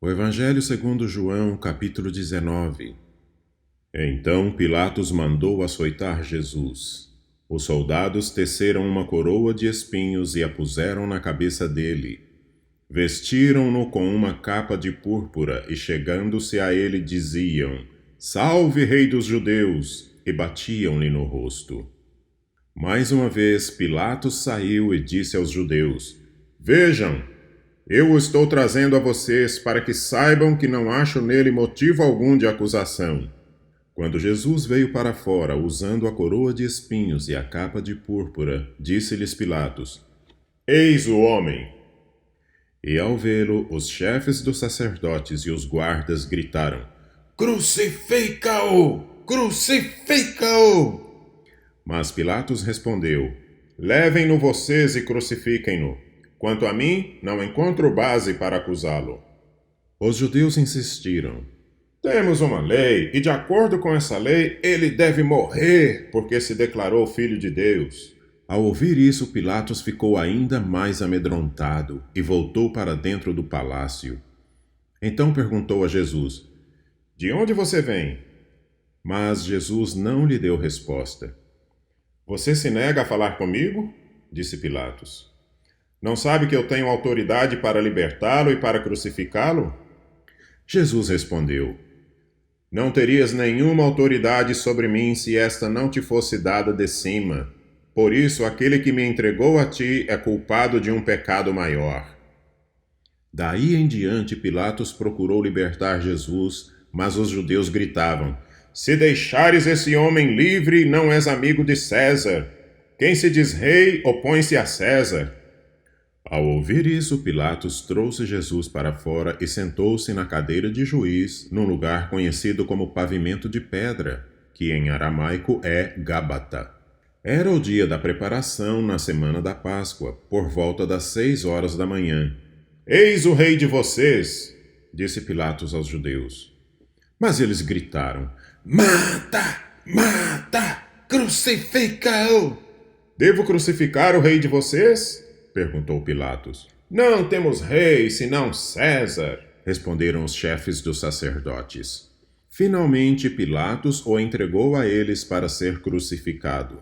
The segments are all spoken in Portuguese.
O Evangelho segundo João, capítulo 19. Então Pilatos mandou açoitar Jesus. Os soldados teceram uma coroa de espinhos e a puseram na cabeça dele. Vestiram-no com uma capa de púrpura e, chegando-se a ele, diziam: Salve, Rei dos Judeus! E batiam-lhe no rosto. Mais uma vez Pilatos saiu e disse aos judeus: Vejam! Eu o estou trazendo a vocês para que saibam que não acho nele motivo algum de acusação. Quando Jesus veio para fora, usando a coroa de espinhos e a capa de púrpura, disse-lhes Pilatos: Eis o homem! E ao vê-lo, os chefes dos sacerdotes e os guardas gritaram: Crucifica-o! Crucifica-o! Mas Pilatos respondeu: Levem-no vocês e crucifiquem-no. Quanto a mim, não encontro base para acusá-lo. Os judeus insistiram: Temos uma lei, e de acordo com essa lei, ele deve morrer, porque se declarou filho de Deus. Ao ouvir isso, Pilatos ficou ainda mais amedrontado e voltou para dentro do palácio. Então perguntou a Jesus: De onde você vem? Mas Jesus não lhe deu resposta. Você se nega a falar comigo? Disse Pilatos. Não sabe que eu tenho autoridade para libertá-lo e para crucificá-lo? Jesus respondeu: Não terias nenhuma autoridade sobre mim se esta não te fosse dada de cima. Por isso, aquele que me entregou a ti é culpado de um pecado maior. Daí em diante, Pilatos procurou libertar Jesus, mas os judeus gritavam: Se deixares esse homem livre, não és amigo de César. Quem se diz rei, opõe-se a César. Ao ouvir isso, Pilatos trouxe Jesus para fora e sentou-se na cadeira de juiz, num lugar conhecido como pavimento de pedra, que em aramaico é Gábata. Era o dia da preparação na semana da Páscoa, por volta das 6 horas da manhã. Eis o rei de vocês, disse Pilatos aos judeus. Mas eles gritaram: Mata! Mata! Crucifica-o! Devo crucificar o rei de vocês? Perguntou Pilatos. Não temos rei, senão César, responderam os chefes dos sacerdotes. Finalmente Pilatos o entregou a eles para ser crucificado.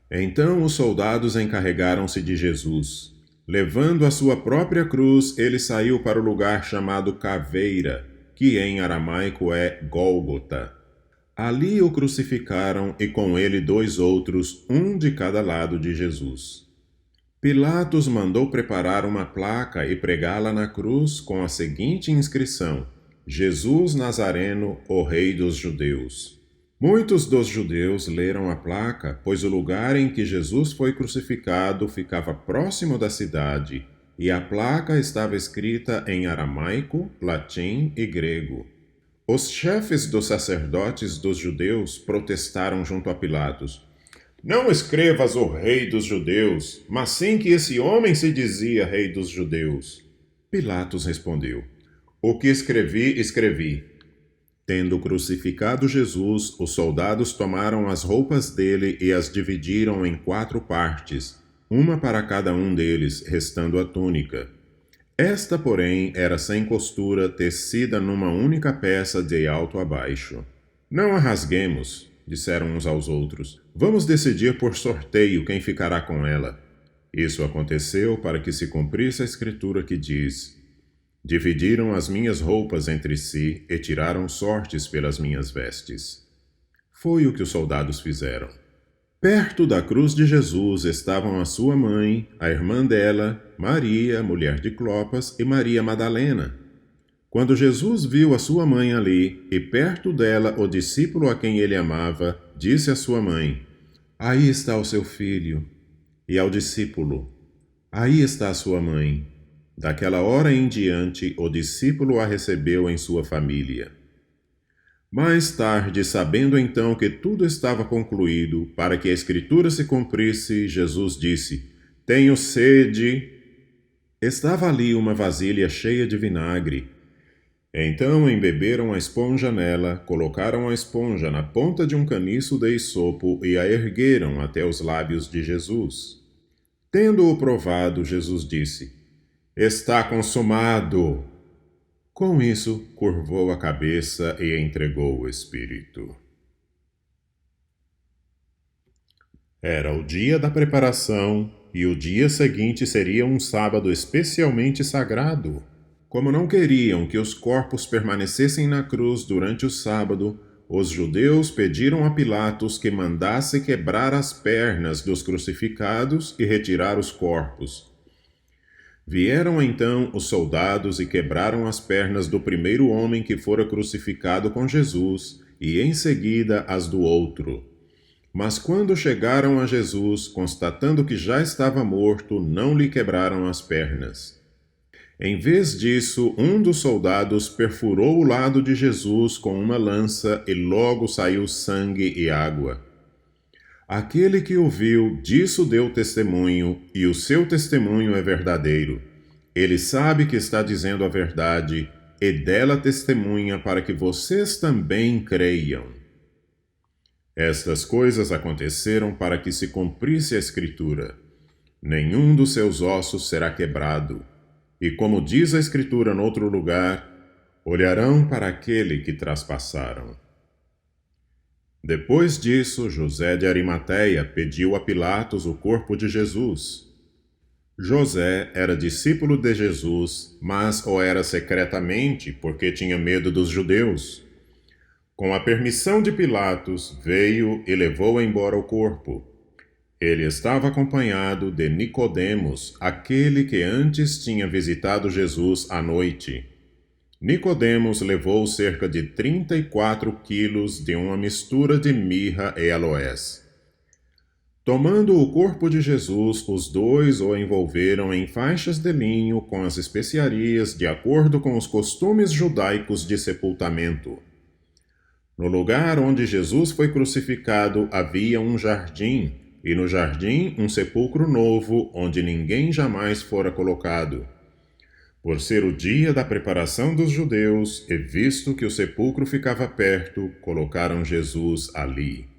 Então os soldados encarregaram-se de Jesus. Levando a sua própria cruz, ele saiu para o lugar chamado Caveira, que em aramaico é Gólgota. Ali o crucificaram e com ele 2 outros, um de cada lado de Jesus. Pilatos mandou preparar uma placa e pregá-la na cruz com a seguinte inscrição: Jesus Nazareno, o Rei dos Judeus. Muitos dos judeus leram a placa, pois o lugar em que Jesus foi crucificado ficava próximo da cidade, e a placa estava escrita em aramaico, latim e grego. Os chefes dos sacerdotes dos judeus protestaram junto a Pilatos: Não escrevas o rei dos judeus, mas sim que esse homem se dizia rei dos judeus. Pilatos respondeu: O que escrevi, escrevi. Tendo crucificado Jesus, os soldados tomaram as roupas dele e as dividiram em 4 partes, uma para cada um deles, restando a túnica. Esta, porém, era sem costura, tecida numa única peça de alto a baixo. Não a rasguemos, disseram uns aos outros. Vamos decidir por sorteio quem ficará com ela. Isso aconteceu para que se cumprisse a escritura que diz: Dividiram as minhas roupas entre si e tiraram sortes pelas minhas vestes. Foi o que os soldados fizeram. Perto da cruz de Jesus estavam a sua mãe, a irmã dela, Maria, mulher de Clopas, e Maria Madalena. Quando Jesus viu a sua mãe ali, e perto dela o discípulo a quem ele amava, disse à sua mãe: Aí está o seu filho. E ao discípulo: Aí está a sua mãe. Daquela hora em diante, o discípulo a recebeu em sua família. Mais tarde, sabendo então que tudo estava concluído, para que a escritura se cumprisse, Jesus disse: Tenho sede. Estava ali uma vasilha cheia de vinagre. Então embeberam a esponja nela, colocaram a esponja na ponta de um caniço de esopo e a ergueram até os lábios de Jesus. Tendo-o provado, Jesus disse: Está consumado. Com isso, curvou a cabeça e entregou o espírito. Era o dia da preparação, e o dia seguinte seria um sábado especialmente sagrado. Como não queriam que os corpos permanecessem na cruz durante o sábado, os judeus pediram a Pilatos que mandasse quebrar as pernas dos crucificados e retirar os corpos. Vieram então os soldados e quebraram as pernas do primeiro homem que fora crucificado com Jesus, e em seguida as do outro. Mas quando chegaram a Jesus, constatando que já estava morto, não lhe quebraram as pernas. Em vez disso, um dos soldados perfurou o lado de Jesus com uma lança e logo saiu sangue e água. Aquele que o viu, disso deu testemunho, e o seu testemunho é verdadeiro. Ele sabe que está dizendo a verdade, e dela testemunha para que vocês também creiam. Estas coisas aconteceram para que se cumprisse a Escritura. Nenhum dos seus ossos será quebrado. E como diz a Escritura noutro lugar, olharão para aquele que traspassaram. Depois disso, José de Arimateia pediu a Pilatos o corpo de Jesus. José era discípulo de Jesus, mas o era secretamente porque tinha medo dos judeus. Com a permissão de Pilatos, veio e levou embora o corpo. Ele estava acompanhado de Nicodemos, aquele que antes tinha visitado Jesus à noite. Nicodemos levou cerca de 34 quilos de uma mistura de mirra e aloés. Tomando o corpo de Jesus, os dois o envolveram em faixas de linho com as especiarias de acordo com os costumes judaicos de sepultamento. No lugar onde Jesus foi crucificado havia um jardim, e no jardim um sepulcro novo, onde ninguém jamais fora colocado. Por ser o dia da preparação dos judeus, e visto que o sepulcro ficava perto, colocaram Jesus ali.